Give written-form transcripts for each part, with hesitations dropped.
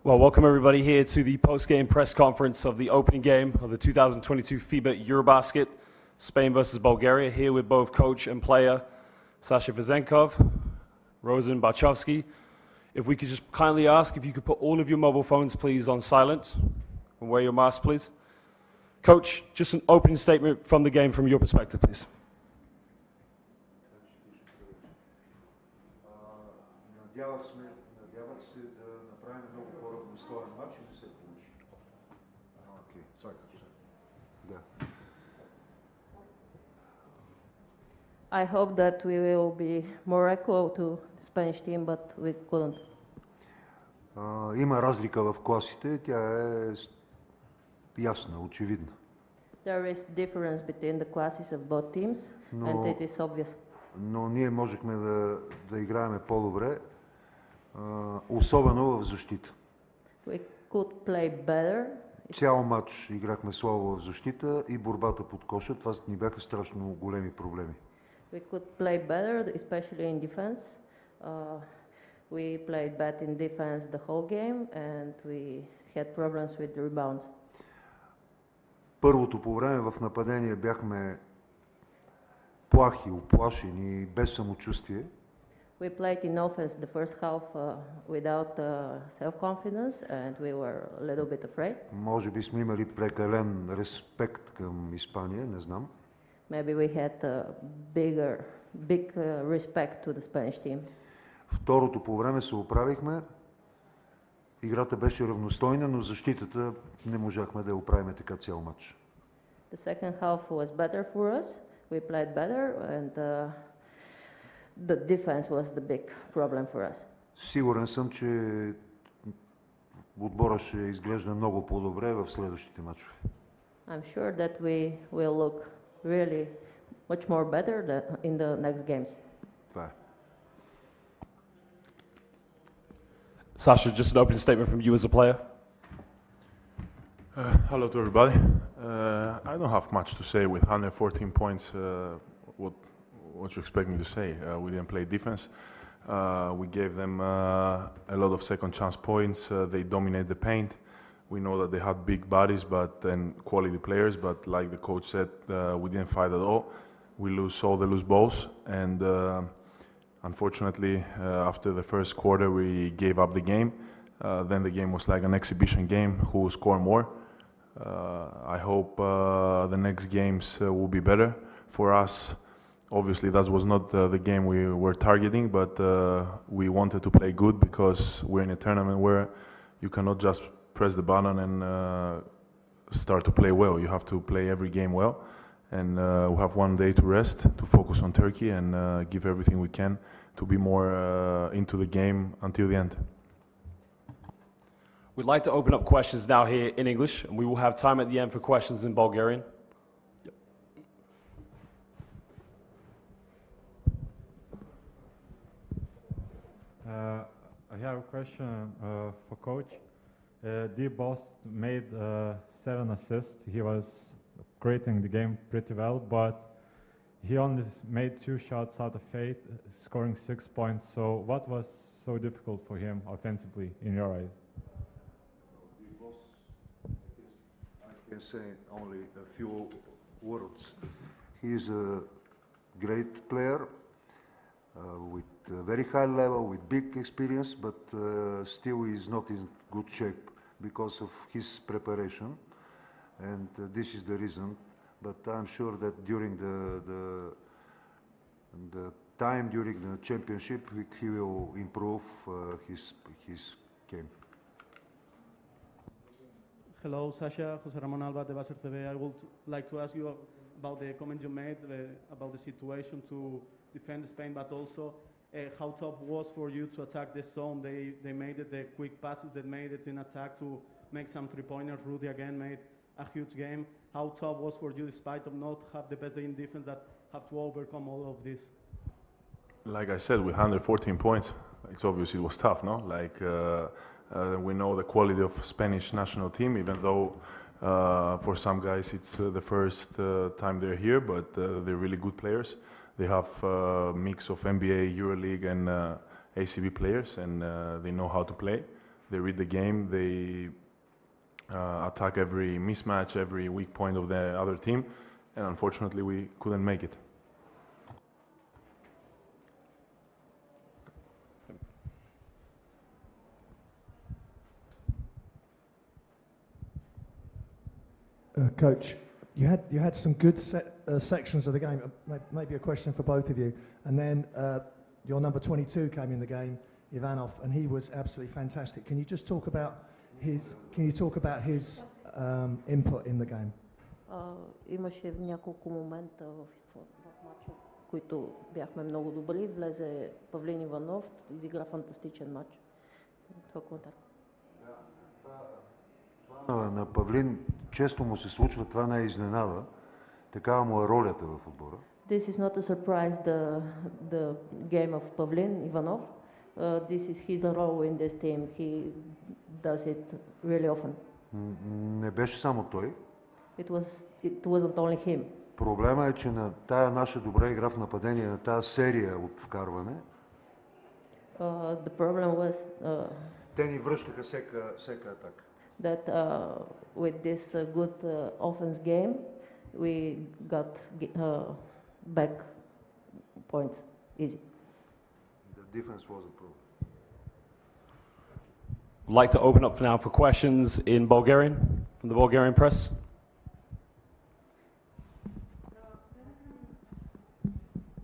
Well, welcome everybody here to the post-game press conference of the opening game of the 2022 FIBA EuroBasket, Spain versus Bulgaria, here with both coach and player Sasha Vezenkov, Rosen Barchovsky. If we could just kindly ask if you could put all of your mobile phones, please, on silent and wear your mask, please. Coach, just an opening statement from the game from your perspective, please. Надявах се да направим много по-равностоен матч и не се получи. Окей, sorry. Да. I hope that we will be more equal to the Spanish team, but we couldn't. Има разлика в класите, тя е ясна, очевидна. There is difference between the classes of both teams, and it is obvious. Но ние можехме да играем по-добре, особено в защита. We could play better. Цял матч играхме слабо в защита и борбата под коша. Това ни бяха страшно големи проблеми. We could play better, especially in defense. We played bad in defense the whole game, and we had problems with the rebounds. Първото по време в нападение бяхме плахи, уплашени, без самочувствие. We played in offense the first half without self-confidence, and we were a little bit afraid. Може би сме имали прекален респект към Испания, не знам. Maybe we had big respect to the Spanish team. Второто по време се оправихме. Играта беше равностойна, но защитата не можахме да я оправим така цял матч. The second half was better for us. We played better, and the defense was the big problem for us. Сигурен съм, че отбора ще изглежда много по-добре в следващите мачове. I'm sure that we will look really much more better in the next games. Това е. Sasha, just an opening statement from you as a player. Hello to everybody. I don't have much to say with 114 points. What you expect me to say? We didn't play defense. We gave them a lot of second chance points. They dominate the paint. We know that they had big bodies and quality players, but like the coach said, we didn't fight at all. We lose all the loose balls, and unfortunately, after the first quarter, we gave up the game. Then the game was like an exhibition game, who will score more. I hope the next games will be better for us. Obviously, that was not the game we were targeting, but we wanted to play good because we're in a tournament where you cannot just press the button and start to play well. You have to play every game well, and we have one day to rest, to focus on Turkey, and give everything we can to be more into the game until the end. We'd like to open up questions now here in English, and we will have time at the end for questions in Bulgarian. I have a question for coach. D Boss made 7 assists. He was creating the game pretty well, but he only made 2 shots out of 8, scoring 6 points. So what was so difficult for him offensively in your eyes? I can say only a few words. He is a great player with a very high level, with big experience, but still he is not in good shape because of his preparation, and this is the reason. But I'm sure that during the time during the championship, he will improve his game. Hello, Sasha. Jose Ramon Alba, de Basel TV. I would like to ask you about the comment you made about the situation to defend Spain, but also how tough was for you to attack the zone. They made it, the quick passes that made it in attack to make some three-pointers. Rudy again made a huge game. How tough was for you, despite of not have the best day in defense, that have to overcome all of this? Like I said, with 114 points, it's obvious it was tough, no? Like we know the quality of Spanish national team, even though for some guys it's the first time they're here, but they're really good players. They have a mix of NBA, EuroLeague, and ACB players, and they know how to play. they read the game, they attack every mismatch, every weak point of the other team, and unfortunately we couldn't make it. Coach, you had some good sections of the game. Maybe a question for both of you. And then your number 22 came in the game, Ivanov, and he was absolutely fantastic. Can you just talk about his input in the game? Имаше няколко момента в матча, които бяхме много добри. Влезе Павлин Иванов, изигра фантастичен матч. Това коментар. На Павлин често му се случва, това не е изненада. Такава му е ролята в отбора. This is not a surprise, the game of Pavlin Ivanov. This is his role in this team. He does it really often. Не беше само той. It wasn't only him. Проблема е, че на тая наша добра игра в нападение, на тая серия от вкарване, The problem was те ни връщаха всека атака. that with this good offense game, we got back points easy. The defense was a problem. I'd like to open up now for questions in Bulgarian, from the Bulgarian press.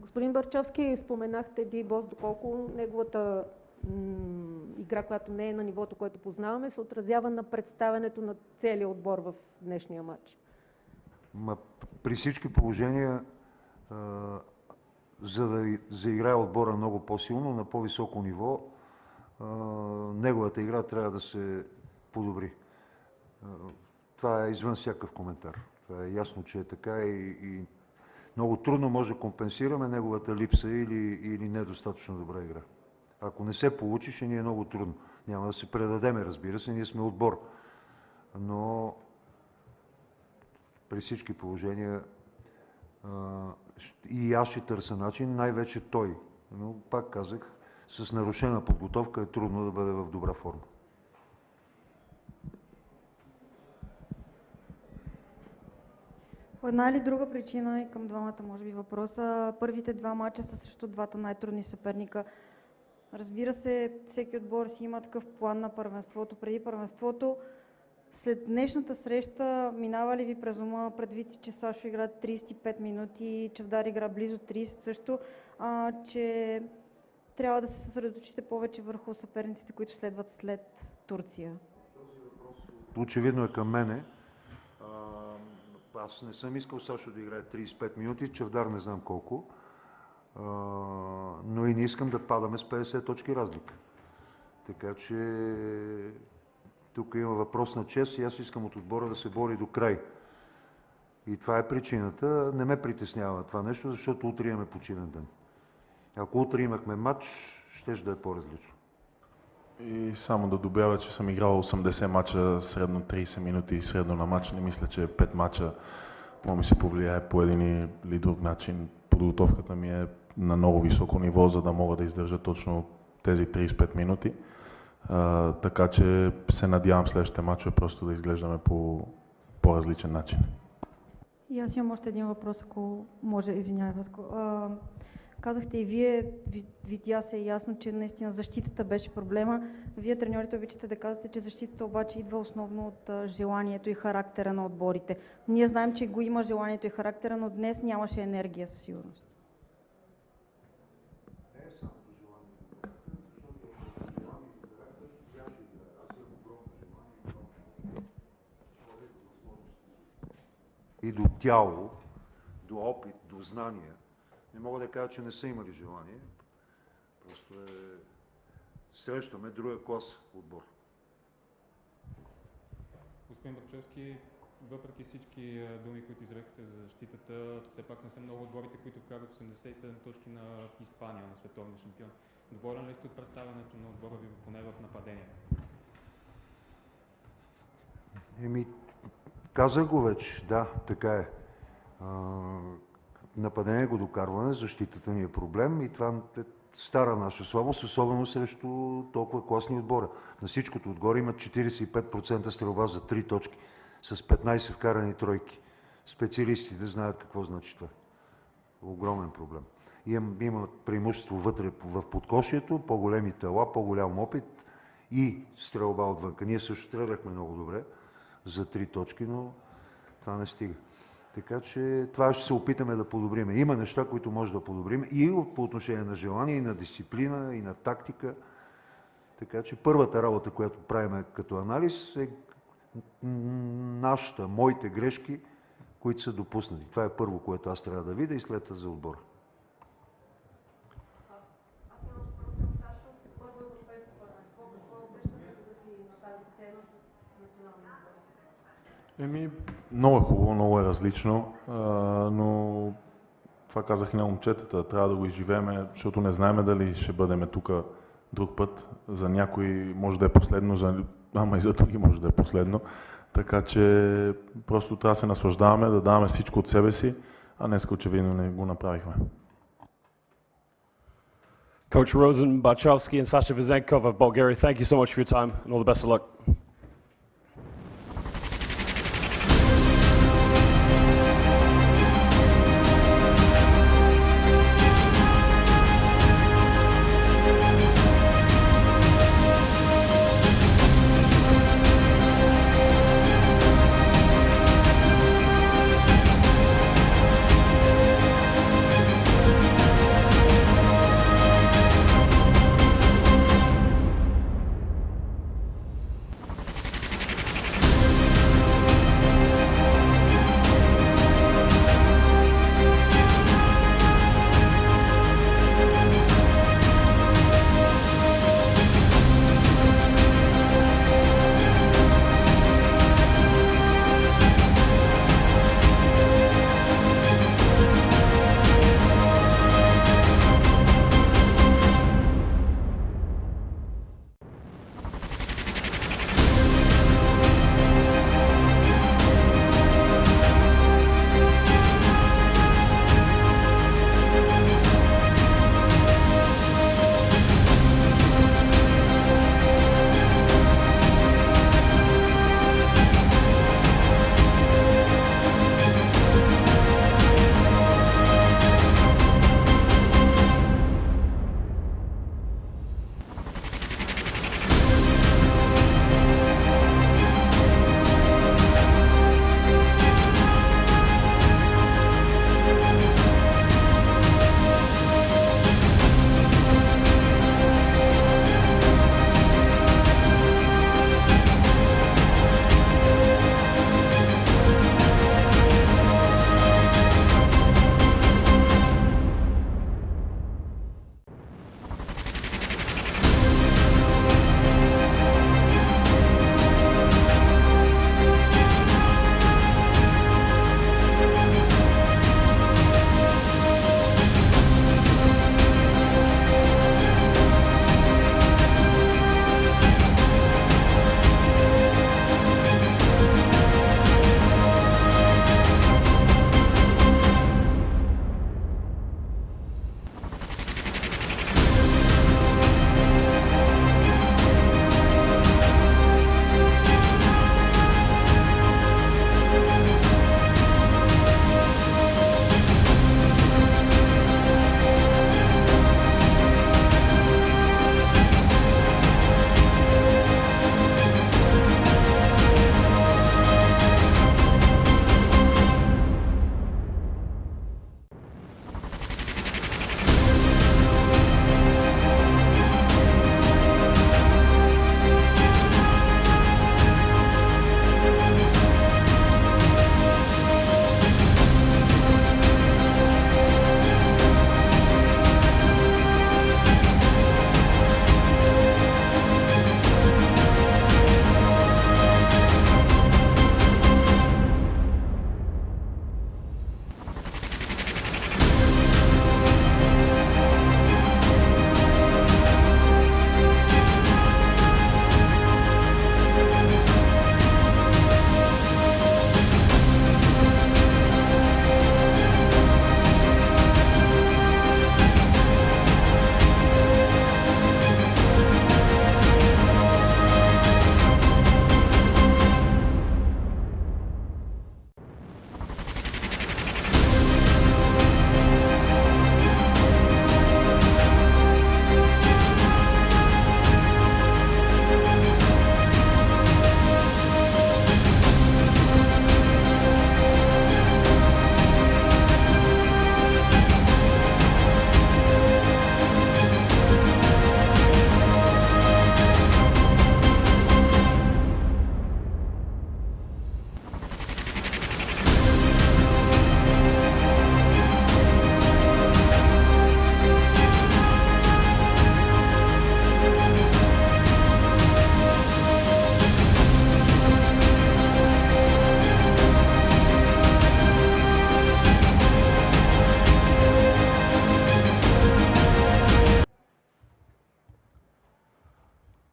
Господин Барчовски, споменахте Ди Бос, доколко неговата игра, която не е на нивото, което познаваме, се отразява на представянето на целия отбор в днешния матч. При всички положения, за да заиграе отбора много по-силно, на по-високо ниво, неговата игра трябва да се подобри. Това е извън всякакъв коментар. Това е ясно, че е така и много трудно може да компенсираме неговата липса или недостатъчно добра игра. Ако не се получи, ще ни е много трудно. Няма да се предадеме, разбира се, ние сме отбор. Но при всички положения и аз ще търся начин, най-вече той. Но пак казах, с нарушена подготовка е трудно да бъде в добра форма. По една или друга причина и към двамата, може би, въпроса. Първите два мача са също двата най-трудни съперника. Разбира се, всеки отбор си има такъв план на първенството, преди първенството. След днешната среща минава ли ви през ума, предвид, че Сашо игра 35 минути, Чавдар игра близо 30 също, че трябва да се съсредоточите повече върху съперниците, които следват след Турция? Този въпрос очевидно е към мене. Аз не съм искал Сашо да играе 35 минути, Чавдар не знам колко, но и не искам да падаме с 50 точки разлика. Така че тук има въпрос на чест и аз искам от отбора да се бори до край. И това е причината. Не ме притеснява това нещо, защото утре имаме починен ден. Ако утре имахме матч, щеше да е по-различно. И само да добавя, че съм играл 80 мача, средно 30 минути средно на матч. Не мисля, че 5 мача може ми се повлияе по един или друг начин. Подготовката ми е на много високо ниво, за да мога да издържа точно тези 35 минути. Така че се надявам следващите мачове просто да изглеждаме по по-различен начин. И аз имам още един въпрос, ако може, извинявай, Васко. Казахте и вие, видя се ясно, че наистина защитата беше проблема. Вие, треньорите, обичате да казвате, че защитата обаче идва основно от желанието и характера на отборите. Ние знаем, че го има желанието и характера, но днес нямаше енергия със сигурност. И до тяло, до опит, до знания. Не мога да кажа, че не са имали желание. Просто срещаме друга клас отбор. Господин Барчовски, въпреки всички думи, които изрекохте за защитата, все пак не са много отборите, които вкарат 87 точки на Испания, на световния шампион. Доволен ли сте от представянето на отбора ви поне в нападение? Казах го вече, да, така е. Нападение го докарване, защитата ни е проблем и това стара наша слабост, особено срещу толкова класни отбора. На всичкото отгоре имат 45% стрелба за 3 точки, с 15 вкарани тройки. Специалистите знаят какво значи това. Огромен проблем. Има преимущество вътре в подкошието, по-големи тела, по-голям опит и стрелба отвънка. Ние също стреляхме много добре за 3 точки, но това не стига. Така че това ще се опитаме да подобрим. Има неща, които може да подобрим и по отношение на желание, и на дисциплина, и на тактика. Така че първата работа, която правим като анализ е моите грешки, които са допуснати. Това е първо, което аз трябва да видя и след това за отбора. Много е хубаво, много е различно, но това казах и на момчетата, трябва да го изживеем, защото не знаем дали ще бъдем тук друг път. За някой може да е последно, ама и за други може да е последно. Така че просто трябва да се наслаждаваме, да даваме всичко от себе си, а днес очевидно не го направихме. Coach Rosen Barchovsky and Sasha Vezenkov of Bulgaria, thank you so much for your time and all the best of luck.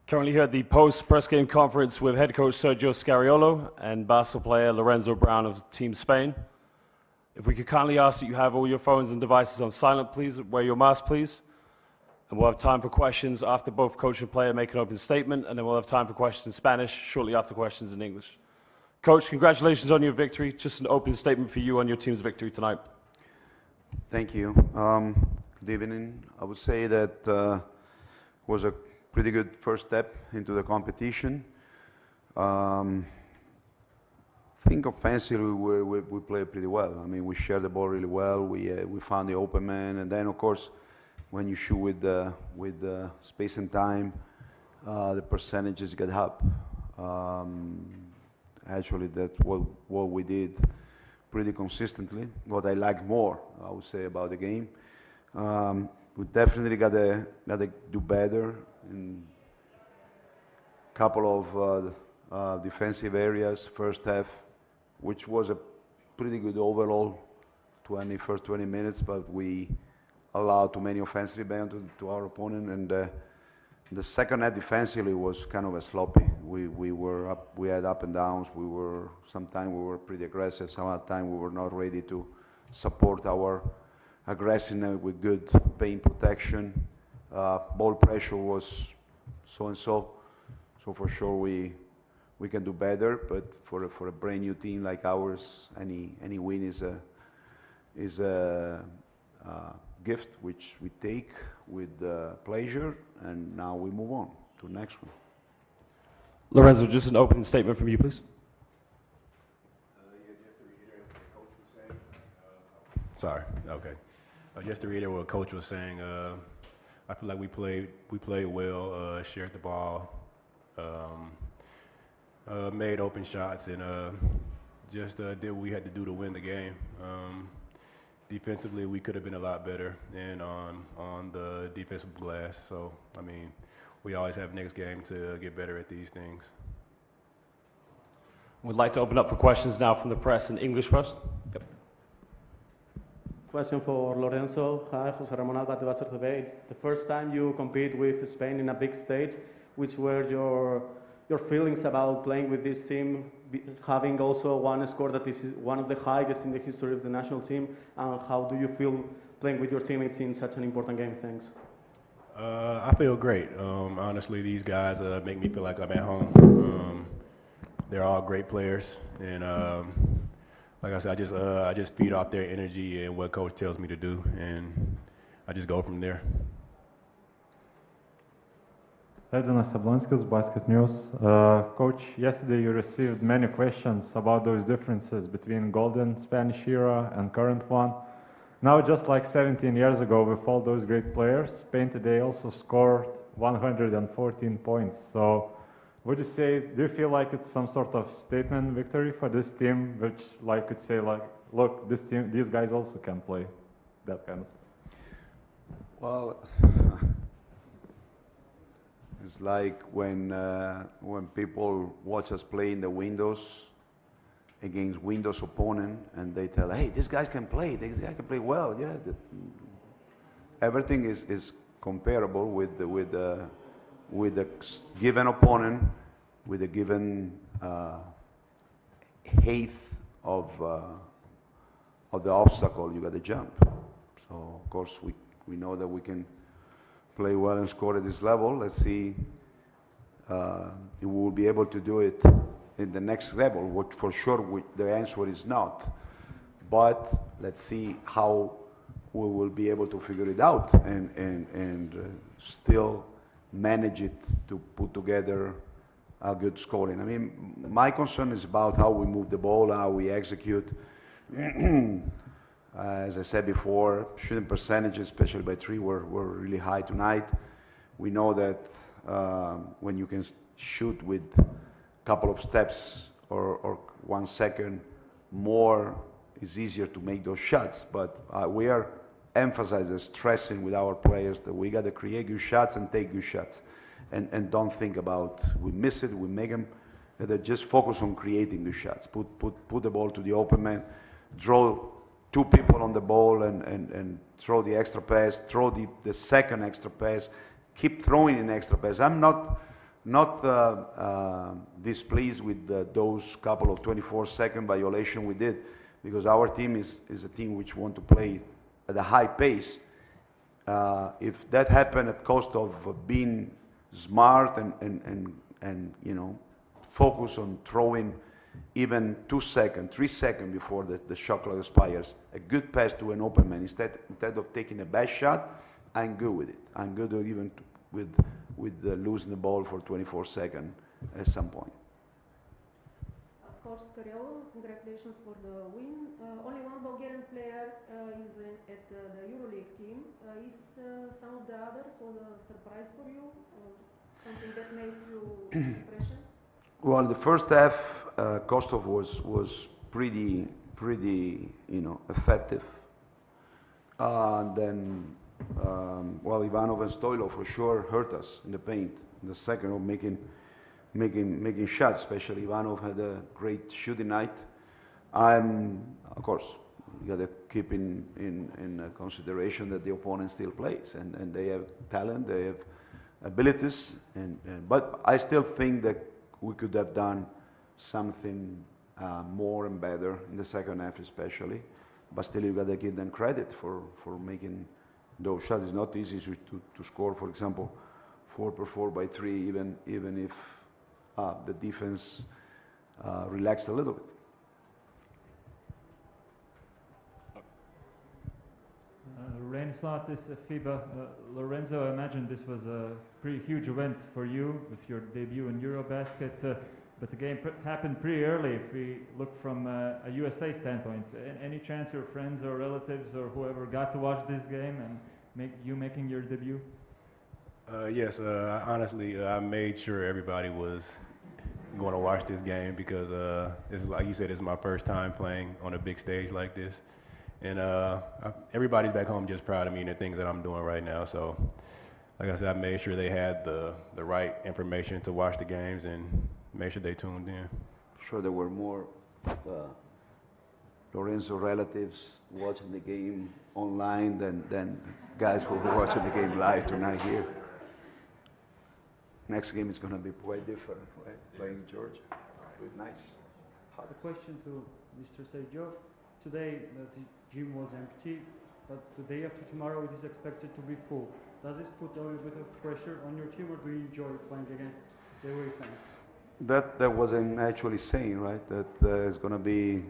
Currently here at the post-press game conference with head coach Sergio Scariolo and Basel player Lorenzo Brown of Team Spain. If we could kindly ask that you have all your phones and devices on silent, please. Wear your mask, please. And we'll have time for questions after both coach and player make an open statement, and then we'll have time for questions in Spanish shortly after questions in English. Coach, congratulations on your victory. Just an open statement for you on your team's victory tonight. Thank you. Good evening. I would say that was a pretty good first step into the competition. I think offensively we played pretty well. I mean, we shared the ball really well. We found the open man, and then of course, when you shoot with space and time, the percentages get up. Actually, that's what we did pretty consistently. What I like more, I would say, about the game. We definitely gotta do better in a couple of defensive areas. First half, which was a pretty good overall first 20 minutes, but we allowed too many offensive rebounds to our opponent, and the second half defensively was kind of a sloppy. We were up, we had up and downs. Sometimes we were pretty aggressive. Some other time we were not ready to support our aggressiveness with good paint protection. Ball pressure was so-and-so. So for sure we can do better. But for a brand new team like ours, any win is a gift which we take with pleasure, and now we move on to the next one. Lorenzo, just an opening statement from you, please. Sorry. Okay. Just to reiterate what Coach was saying, I feel like we played well, shared the ball, made open shots, and just did what we had to do to win the game. Defensively, we could have been a lot better, and on the defensive glass. So, I mean, we always have next game to get better at these things. We'd like to open up for questions now from the press in English first. Yep. Question for Lorenzo. Hi, José Ramón Alba de Basel TV. It's the first time you compete with Spain in a big stage. Which were your feelings about playing with this team, having also one score that is one of the highest in the history of the national team, and how do you feel playing with your teammates in such an important game? Thanks. I feel great. Honestly, these guys make me feel like I'm at home. They're all great players, and like I said, I just feed off their energy and what Coach tells me to do, and I just go from there. Edina Sablonskis, Basket News. Coach, yesterday you received many questions about those differences between golden Spanish era and current one. Now, just like 17 years ago with all those great players, Spain today also scored 114 points. So would you say, do you feel like it's some sort of statement victory for this team, which like could say like, look, this team, these guys also can play, that kind of stuff? Well, it's like when people watch us play in the windows against Windows opponent, and they tell, hey, these guys can play. These guys can play well. Yeah, everything is comparable with the given opponent, with a given height of the obstacle you got to jump. So of course we know that we can play well and score at this level. Let's see if we will be able to do it in the next level, which for sure the answer is not. But let's see how we will be able to figure it out and still manage it to put together a good scoring. I mean, my concern is about how we move the ball, how we execute. As I said before, shooting percentages, especially by three, were really high tonight. We know that when you can shoot with a couple of steps or 1 second more, it's easier to make those shots. But we are emphasizing, stressing with our players that we got to create good shots and take good shots. And don't think about, we miss it, we make them. That just focus on creating good shots. Put the ball to the open man, draw two people on the ball and throw the extra pass, throw the second extra pass, keep throwing in extra pass. I'm not not displeased with those couple of 24-second violation we did, because our team is a team which want to play at a high pace. If that happened at cost of being smart and you know, focus on throwing even 2 seconds, 3 seconds before the shot clock expires, a good pass to an open man instead of taking a bad shot, I'm good with it. I'm good even with losing the ball for 24 seconds at some point. Coach Scarello, congratulations for the win. Only one Bulgarian player is at the EuroLeague team. Is some of the others was a surprise for you? Something that made you impression? Well, the first half, Kostov was pretty, you know, effective. Then, well, Ivanov and Stoilov for sure hurt us in the paint. In the second of making shots, especially Ivanov had a great shooting night. Of course, you got to keep in consideration that the opponent still plays, and they have talent, they have abilities, but I still think that we could have done something more and better in the second half, especially. But still, you got to give them credit for making those shots. It's not easy to score, for example, 4x4 by 3, even if the defense relaxed a little bit. Rain Slots, FIBA. Lorenzo, I imagine this was a pretty huge event for you with your debut in EuroBasket, but the game happened pretty early if we look from a USA standpoint. Any chance your friends or relatives or whoever got to watch this game and you making your debut? Yes, honestly, I made sure everybody was going to watch this game because, it's, like you said, it's my first time playing on a big stage like this. And everybody's back home just proud of me and the things that I'm doing right now. So, like I said, I made sure they had the right information to watch the games and make sure they tuned in. Sure, there were more Lorenzo relatives watching the game online than guys who were watching the game live tonight here. Next game is going to be quite different, right? Playing Georgia. Nice. A question to Mr. Sergio. Today, the gym was empty, but the day after tomorrow it is expected to be full. Does this put a little bit of pressure on your team, or do you enjoy playing against the away fans? That wasn't actually saying, right? That it's gonna be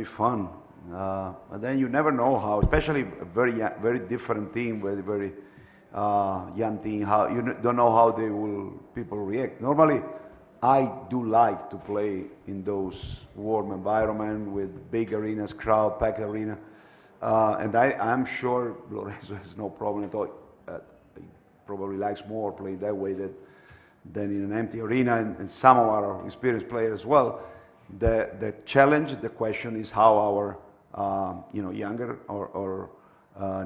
fun. But then you never know how, especially a very different team, very young team. How you don't know how people react. Normally, I do like to play in those warm environment with big arenas, crowd, packed arena, and I'm sure Lorenzo has no problem at all. He probably likes more playing that way than in an empty arena, and some of our experienced players as well. The challenge, the question is how our younger or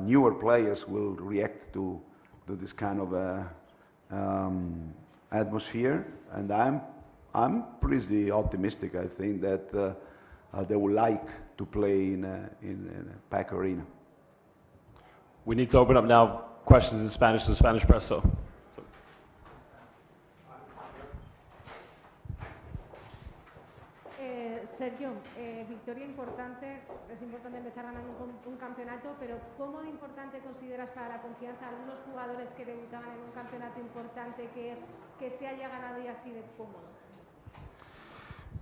newer players will react to this kind of atmosphere, and I'm pretty optimistic. I think that they would like to play in a packed arena. We need to open up now questions in Spanish to the Spanish press. So. Sergio, victoria importante, es importante empezar ganando un campeonato, pero ¿cómo de importante consideras para la confianza a algunos jugadores que debutaban en un campeonato importante que es que se haya ganado y así de cómodo?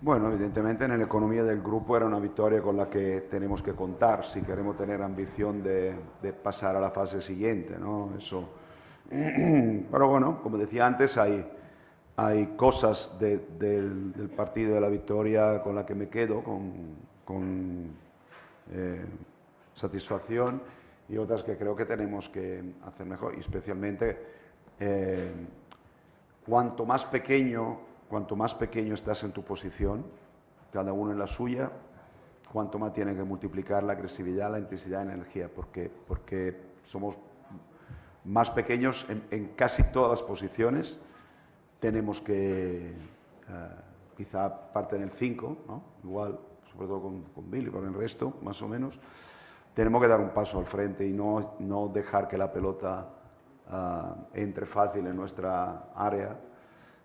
Bueno, evidentemente en la economía del grupo era una victoria con la que tenemos que contar si queremos tener ambición de pasar a la fase siguiente, ¿no? Eso. Pero bueno, como decía antes, hay cosas del partido de la victoria con la que me quedo con satisfacción, y otras que creo que tenemos que hacer mejor, y especialmente cuanto más pequeño estás en tu posición, cada uno en la suya, cuanto más tiene que multiplicar la agresividad, la intensidad y la energía, porque somos más pequeños en casi todas las posiciones. Tenemos que, quizá parte en el 5, ¿no? Igual, sobre todo con Billy, pero en el resto, más o menos, tenemos que dar un paso al frente y no dejar que la pelota entre fácil en nuestra área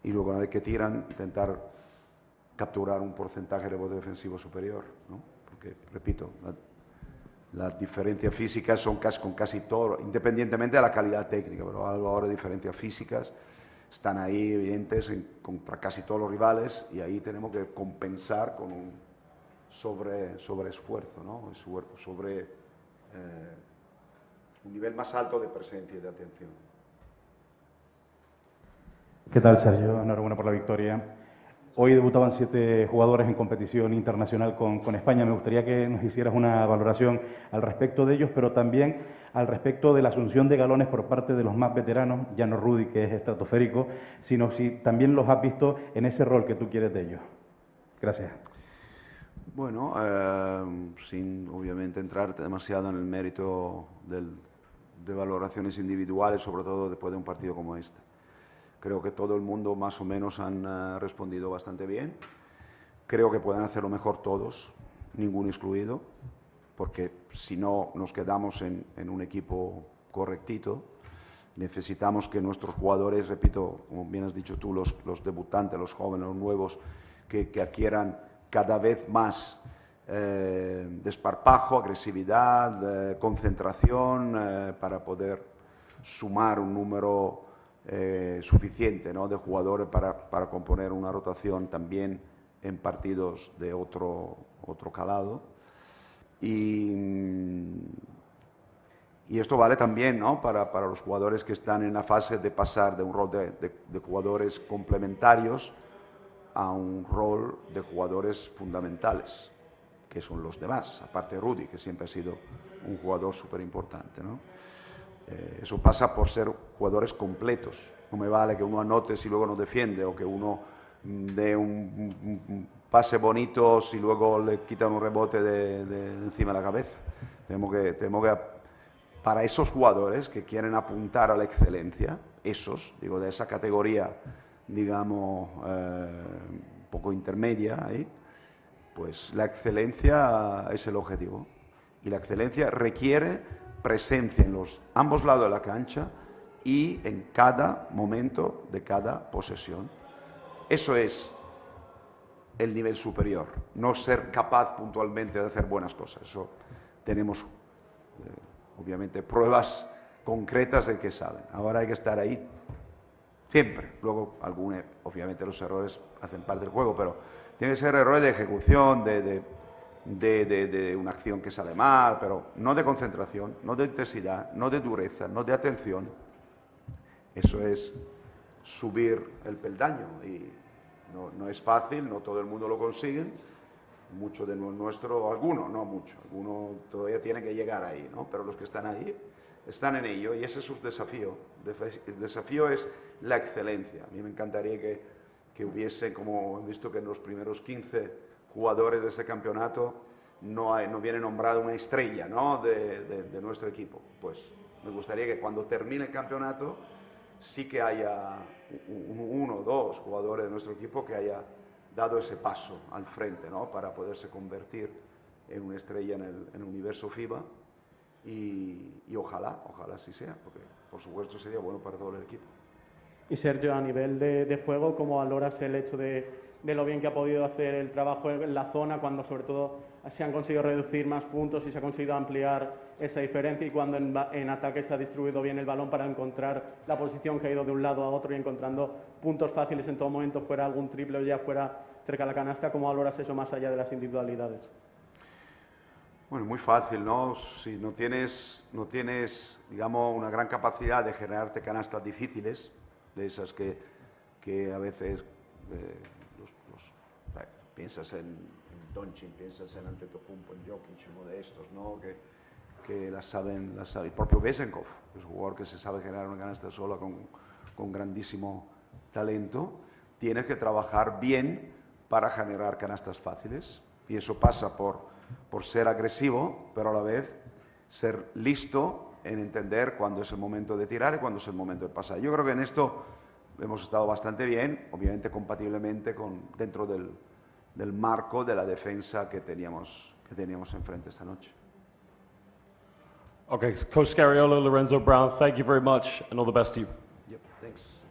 y luego una vez que tiran, intentar capturar un porcentaje de rebote defensivo superior, ¿no? Porque, repito, las diferencias físicas son con casi todo, independientemente de la calidad técnica, pero algo ahora de diferencias físicas están ahí evidentes contra casi todos los rivales, y ahí tenemos que compensar con un sobreesfuerzo, ¿no? Sobre un nivel más alto de presencia y de atención. ¿Qué tal, Sergio? Enhorabuena por la victoria. Hoy debutaban 7 jugadores en competición internacional con España. Me gustaría que nos hicieras una valoración al respecto de ellos, pero también al respecto de la asunción de galones por parte de los más veteranos, ya no Rudy, que es estratosférico, sino si también los has visto en ese rol que tú quieres de ellos. Gracias. Bueno, sin obviamente entrar demasiado en el mérito de valoraciones individuales, sobre todo después de un partido como este. Creo que todo el mundo más o menos han respondido bastante bien. Creo que pueden hacerlo mejor todos, ninguno excluido, porque si no nos quedamos en un equipo correctito, necesitamos que nuestros jugadores, repito, como bien has dicho tú, los debutantes, los jóvenes, los nuevos, que adquieran cada vez más desparpajo, agresividad, concentración, para poder sumar un número suficiente, ¿no?, de jugadores para componer una rotación también en partidos de otro calado. Y esto vale también, ¿no?, para los jugadores que están en la fase de pasar de un rol de jugadores complementarios a un rol de jugadores fundamentales, que son los demás, aparte de Rudy, que siempre ha sido un jugador súper importante, ¿no? Eso pasa por ser jugadores completos. No me vale que uno anote si luego no defiende, o que uno dé un pase bonito si luego le quitan un rebote de encima de la cabeza. Tenemos que, para esos jugadores que quieren apuntar a la excelencia, digo, de esa categoría, digamos, un poco intermedia, pues la excelencia es el objetivo. Y la excelencia requiere presencia en ambos lados de la cancha y en cada momento de cada posesión. Eso es el nivel superior, no ser capaz puntualmente de hacer buenas cosas. Eso tenemos, obviamente, pruebas concretas de que saben. Ahora hay que estar ahí siempre. Luego, obviamente, los errores hacen parte del juego, pero tiene que ser errores de ejecución, de una acción que sale mal, pero no de concentración, no de intensidad, no de dureza, no de atención. Eso es subir el peldaño, y no es fácil, no todo el mundo lo consigue. Mucho de nuestro, alguno todavía tiene que llegar ahí, ¿no? Pero los que están ahí están en ello, y ese es su desafío. El desafío es la excelencia. A mí me encantaría que hubiese, como he visto que en los primeros 15 jugadores de ese campeonato no viene nombrado una estrella, ¿no?, de nuestro equipo. Pues me gustaría que cuando termine el campeonato sí que haya uno o dos jugadores de nuestro equipo que haya dado ese paso al frente, ¿no?, para poderse convertir en una estrella en el universo FIBA, y ojalá así sea, porque por supuesto sería bueno para todo el equipo. Y Sergio, a nivel de juego, ¿cómo valoras el hecho de lo bien que ha podido hacer el trabajo en la zona, cuando sobre todo se han conseguido reducir más puntos y se ha conseguido ampliar esa diferencia, y cuando en ataque se ha distribuido bien el balón para encontrar la posición que ha ido de un lado a otro y encontrando puntos fáciles en todo momento, fuera algún triple o ya fuera cerca de la canasta? ¿Cómo valoras eso más allá de las individualidades? Bueno, muy fácil, ¿no? Si no tienes, digamos, una gran capacidad de generarte canastas difíciles, de esas que a veces piensas en Doncic, piensas en Antetokounmpo, en Jokic, uno de estos, ¿no?, que las saben. El propio Vesenkov es un jugador que se sabe generar una canasta sola con grandísimo talento. Tienes que trabajar bien para generar canastas fáciles, y eso pasa por ser agresivo, pero a la vez ser listo en entender cuándo es el momento de tirar y cuándo es el momento de pasar. Yo creo que en esto hemos estado bastante bien, obviamente compatiblemente dentro del marco de la defensa que teníamos enfrente esta noche. Okay, Coach Scariolo, Lorenzo Brown, thank you very much, and all the best to you. Yep, thanks.